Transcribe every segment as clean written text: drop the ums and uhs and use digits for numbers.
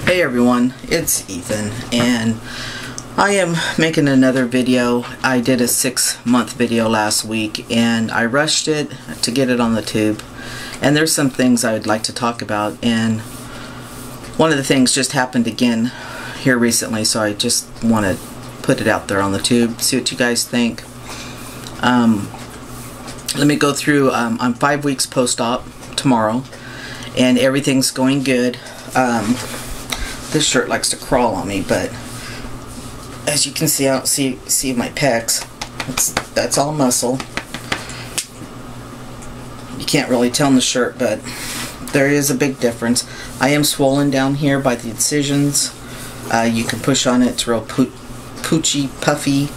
Hey everyone, it's Ethan, and I am making another video. I did a 6-month video last week, and I rushed it to get it on the tube. And there's some things I would like to talk about, and one of the things just happened again here recently, so I just want to put it out there on the tube, see what you guys think. Let me go through. I'm 5 weeks post-op tomorrow, and everything's going good. This shirt likes to crawl on me, but as you can see, I don't see my pecs. That's all muscle. You can't really tell in the shirt, but there is a big difference. I am swollen down here by the incisions. You can push on it. It's real poochy, puffy,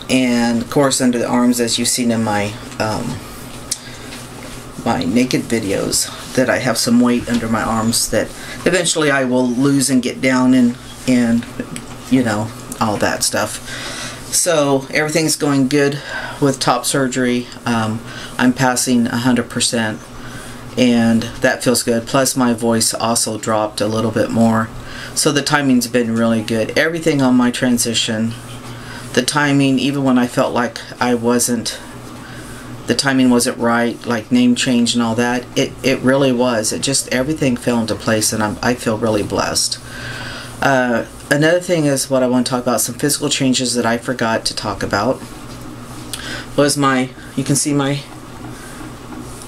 and of course under the arms, as you've seen in my my naked videos, that I have some weight under my arms that eventually I will lose and get down and you know, all that stuff. So everything's going good with top surgery. I'm passing 100%, and that feels good. Plus my voice also dropped a little bit more, so the timing's been really good. Everything on my transition, the timing, even when I felt like the timing wasn't right, like name change and all that, it really was. It just, everything fell into place, and I feel really blessed. Another thing is what I want to talk about, some physical changes that I forgot to talk about, was you can see my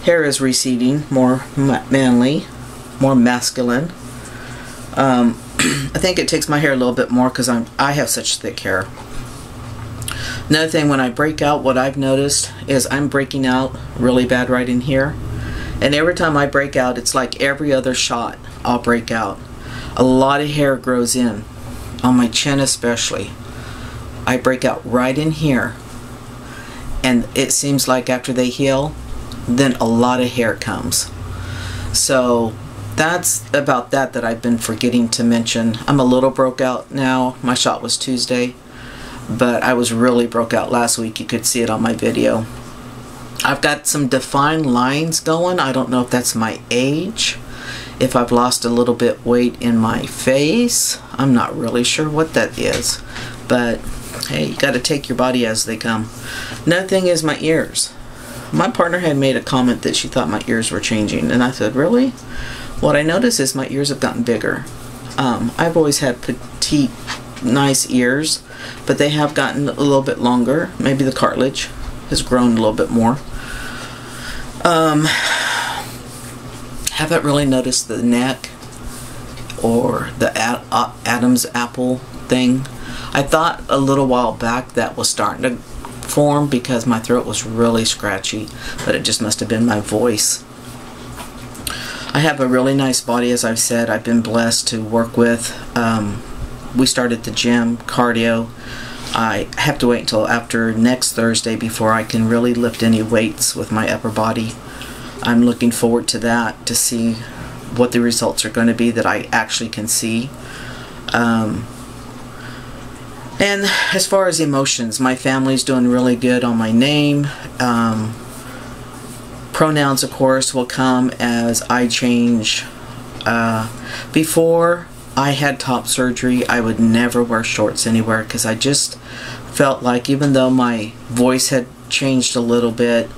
hair is receding, more manly, more masculine. I think it takes my hair a little bit more because I have such thick hair. Another thing, when I break out, what I've noticed is I'm breaking out really bad right in here. And every time I break out, it's like every other shot I'll break out. A lot of hair grows in, on my chin especially. I break out right in here. And it seems like after they heal, then a lot of hair comes. So that's about that I've been forgetting to mention. I'm a little broke out now. My shot was Tuesday, but I was really broke out last week. You could see it on my video. I've got some defined lines going. I don't know if that's my age, if I've lost a little bit weight in my face. I'm not really sure what that is, but hey, you got to take your body as they come. Another thing is my ears. My partner had made a comment that she thought my ears were changing, and I said, really? What I noticed is my ears have gotten bigger. I've always had petite, nice ears, but they have gotten a little bit longer. Maybe the cartilage has grown a little bit more. Haven't really noticed the neck or the Adam's apple thing. I thought a little while back that was starting to form because my throat was really scratchy, but it just must have been my voice. I have a really nice body, as I've said. I've been blessed to work with. We started the gym, cardio. I have to wait until after next Thursday before I can really lift any weights with my upper body. I'm looking forward to that, to see what the results are going to be that I actually can see. And as far as emotions, my family's doing really good on my name. Pronouns, of course, will come as I change. Before I had top surgery, I would never wear shorts anywhere because I just felt like, even though my voice had changed a little bit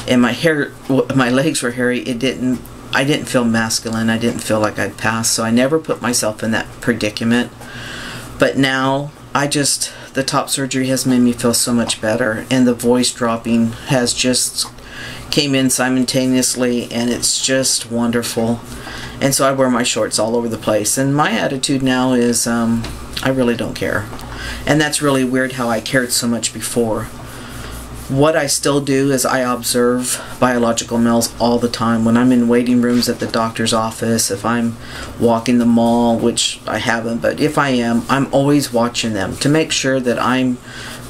and my legs were hairy, I didn't feel masculine. I didn't feel like I'd pass, so I never put myself in that predicament. But now, the top surgery has made me feel so much better, and the voice dropping has just came in simultaneously, and it's just wonderful. And so I wear my shorts all over the place, and my attitude now is I really don't care. And that's really weird how I cared so much before. What I still do is I observe biological males all the time. When I'm in waiting rooms at the doctor's office, if I'm walking the mall, which I haven't, but if I am, I'm always watching them to make sure that I'm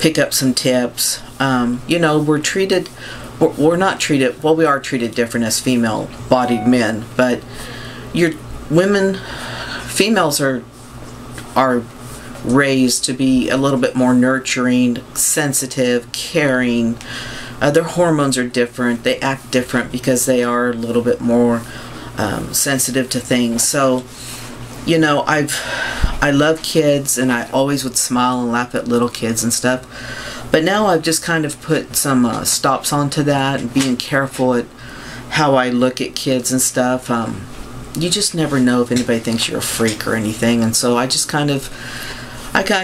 pick up some tips. You know, we're not treated, well, we are treated different as female-bodied men, but females are raised to be a little bit more nurturing, sensitive, caring. Their hormones are different. They act different because they are a little bit more sensitive to things. So you know, I love kids, and I always would smile and laugh at little kids and stuff. But now I've just kind of put some stops onto that, and being careful at how I look at kids and stuff. You just never know if anybody thinks you're a freak or anything, and so I kind of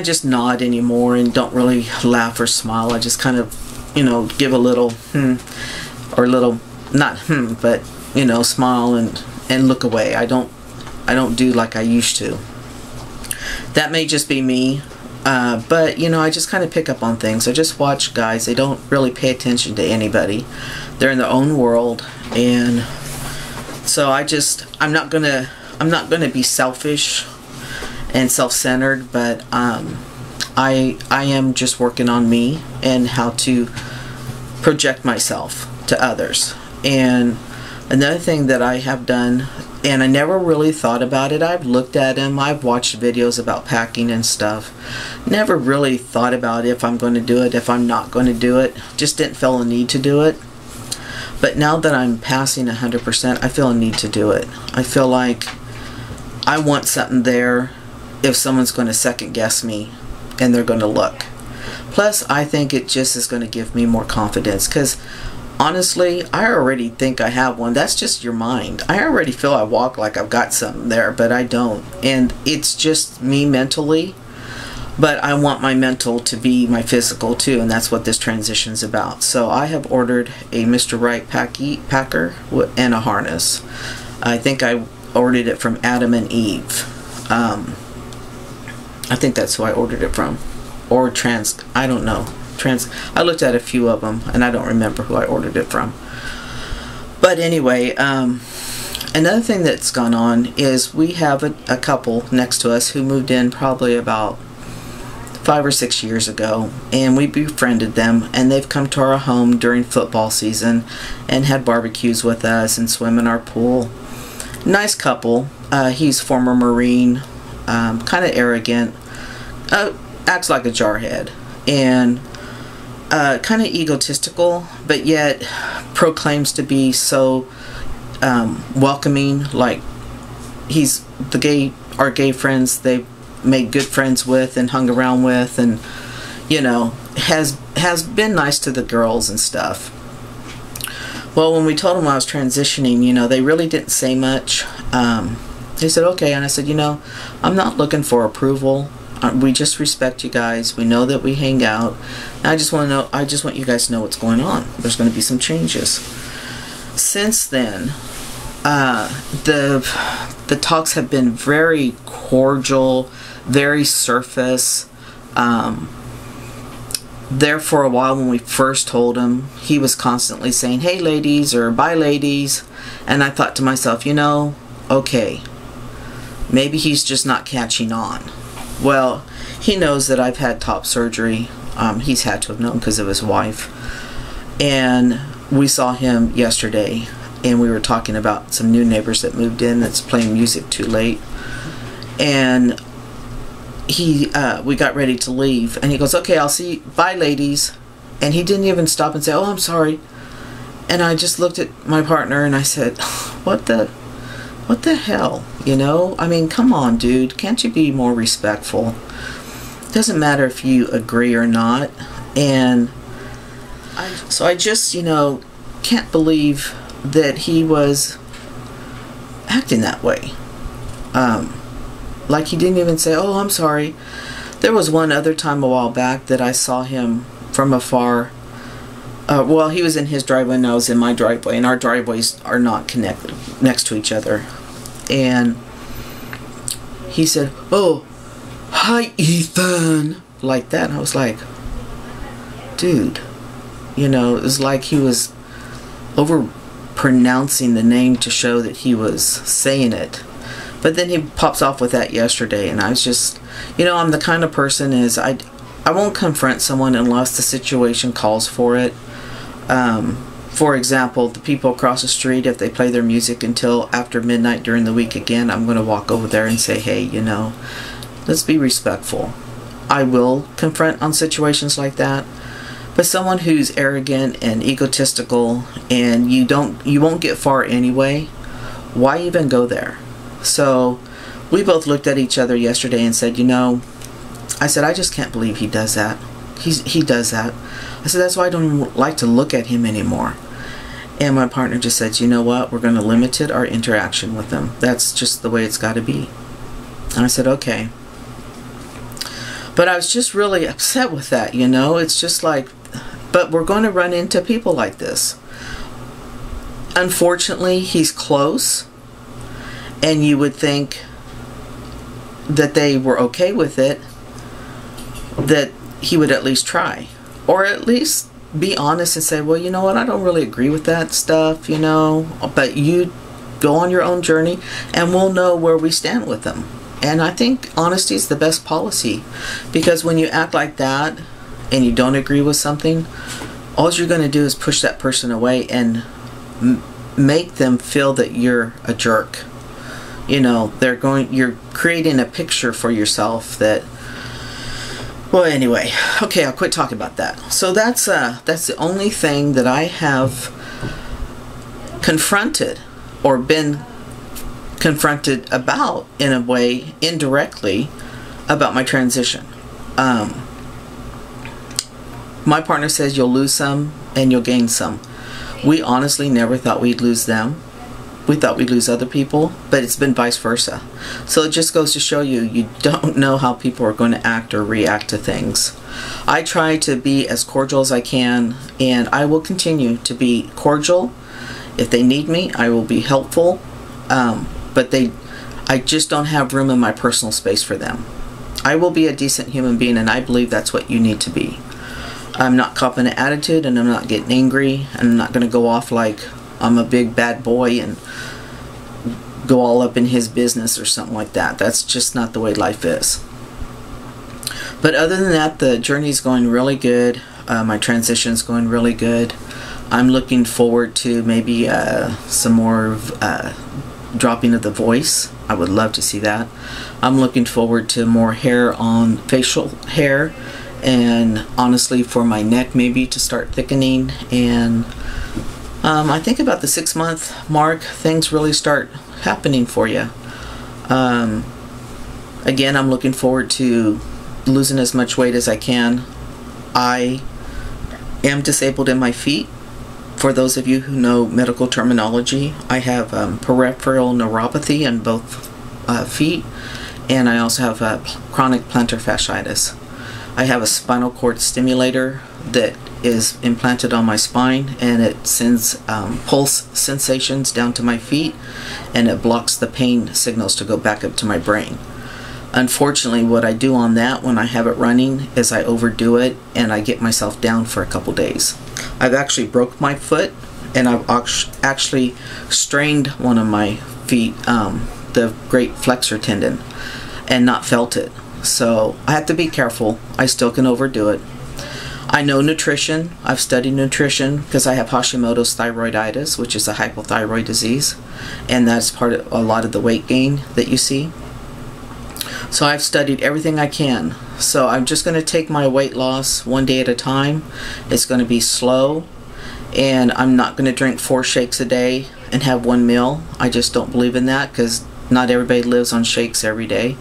just nod anymore and don't really laugh or smile. I just kind of, you know, give a little or a little, not but, you know, smile and look away. I don't do like I used to. That may just be me, but, you know, I just kind of pick up on things. I just watch guys. They don't really pay attention to anybody. They're in their own world, and so I'm not gonna be selfish and self-centered, but I am just working on me and how to project myself to others. And another thing that I have done, and I never really thought about it, I've looked at them, I've watched videos about packing and stuff, never really thought about if I'm going to do it, if I'm not going to do it, just didn't feel a need to do it. But now that I'm passing 100%, I feel a need to do it. I feel like I want something there if someone's going to second guess me and they're going to look. Plus, I think it just is going to give me more confidence, because honestly, I already think I have one. That's just your mind. I already feel I walk like I've got something there, but I don't. And it's just me mentally, but I want my mental to be my physical too, and that's what this transition's about. So I have ordered a Mr. Right packer and a harness. I think I ordered it from Adam and Eve. I think that's who I ordered it from. Or I don't know. I looked at a few of them, and I don't remember who I ordered it from. But anyway, another thing that's gone on is we have a couple next to us who moved in probably about 5 or 6 years ago, and we befriended them, and they've come to our home during football season and had barbecues with us and swim in our pool. Nice couple. He's former Marine, kind of arrogant, acts like a jarhead, and kind of egotistical, but yet proclaims to be so welcoming. Like, he's our gay friends they made good friends with and hung around with, and, you know, has been nice to the girls and stuff. Well, when we told them I was transitioning, you know, they really didn't say much. They said, okay, and I said, you know, I'm not looking for approval. We just respect you guys. We know that we hang out. And I just want you guys to know what's going on. There's going to be some changes. Since then, the talks have been very cordial, very surface. There for a while, when we first told him, he was constantly saying, hey ladies, or bye ladies. And I thought to myself, you know, okay, maybe he's just not catching on. Well, he knows that I've had top surgery. He's had to have known because of his wife. And we saw him yesterday, and we were talking about some new neighbors that moved in that's playing music too late. And we got ready to leave, and he goes, okay, I'll see you. Bye ladies. And he didn't even stop and say, oh, I'm sorry. And I just looked at my partner and I said, what the hell, you know? I mean, come on, dude. Can't you be more respectful? Doesn't matter if you agree or not. And so I just, you know, can't believe that he was acting that way. Like, he didn't even say, oh, I'm sorry. There was one other time a while back that I saw him from afar. Well, he was in his driveway and I was in my driveway, and our driveways are not connected next to each other. And he said, oh, hi Ethan, like that. And I was like, dude, you know, it was like he was over pronouncing the name to show that he was saying it. But then he pops off with that yesterday, and I was just, you know, I'm the kind of person is I won't confront someone unless the situation calls for it. For example, the people across the street, if they play their music until after midnight during the week again, I'm going to walk over there and say, hey, you know, let's be respectful. I will confront on situations like that. But someone who's arrogant and egotistical, and you won't get far anyway, why even go there? So we both looked at each other yesterday and said, you know, I said, I just can't believe he does that. He does that. I said, that's why I don't like to look at him anymore. And my partner just said, you know what, we're going to limit our interaction with him. That's just the way it's got to be. And I said, okay. But I was just really upset with that, you know. It's just like, but we're going to run into people like this. Unfortunately, he's close. And you would think that they were okay with it, that he would at least try. Or at least be honest and say, well, you know what, I don't really agree with that stuff, you know, but you go on your own journey and we'll know where we stand with them. And I think honesty is the best policy, because when you act like that and you don't agree with something, all you're going to do is push that person away and make them feel that you're a jerk. You know, you're creating a picture for yourself that, well, anyway, okay, I'll quit talking about that. So that's the only thing that I have confronted or been confronted about, in a way, indirectly, about my transition. My partner says you'll lose some and you'll gain some. We honestly never thought we'd lose them. We thought we'd lose other people, but it's been vice versa. So it just goes to show you, you don't know how people are going to act or react to things. I try to be as cordial as I can, and I will continue to be cordial. If they need me, I will be helpful, but I just don't have room in my personal space for them. I will be a decent human being, and I believe that's what you need to be. I'm not copping an attitude, and I'm not getting angry, and I'm not going to go off like I'm a big bad boy and go all up in his business or something like that. That's just not the way life is. But other than that, the journey's going really good. My transition's going really good. I'm looking forward to maybe some more dropping of the voice. I would love to see that. I'm looking forward to more hair on facial hair, and honestly for my neck maybe to start thickening. And I think about the 6-month mark, things really start happening for you. Again, I'm looking forward to losing as much weight as I can. I am disabled in my feet. For those of you who know medical terminology, I have peripheral neuropathy in both feet, and I also have chronic plantar fasciitis. I have a spinal cord stimulator that is implanted on my spine, and it sends pulse sensations down to my feet, and it blocks the pain signals to go back up to my brain. Unfortunately, what I do on that when I have it running is I overdo it and I get myself down for a couple days. I've actually broke my foot, and I've actually strained one of my feet, the great flexor tendon, and not felt it. So I have to be careful. I still can overdo it. I know nutrition. I've studied nutrition because I have Hashimoto's thyroiditis, which is a hypothyroid disease, and that's part of a lot of the weight gain that you see. So I've studied everything I can. So I'm just going to take my weight loss one day at a time. It's going to be slow, and I'm not going to drink 4 shakes a day and have 1 meal. I just don't believe in that, because not everybody lives on shakes every day.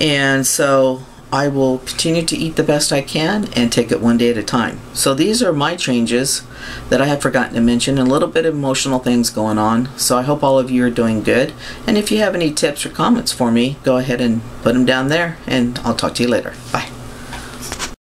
And so I will continue to eat the best I can and take it one day at a time. So these are my changes that I have forgotten to mention, and a little bit of emotional things going on. So I hope all of you are doing good. And if you have any tips or comments for me, go ahead and put them down there, and I'll talk to you later. Bye.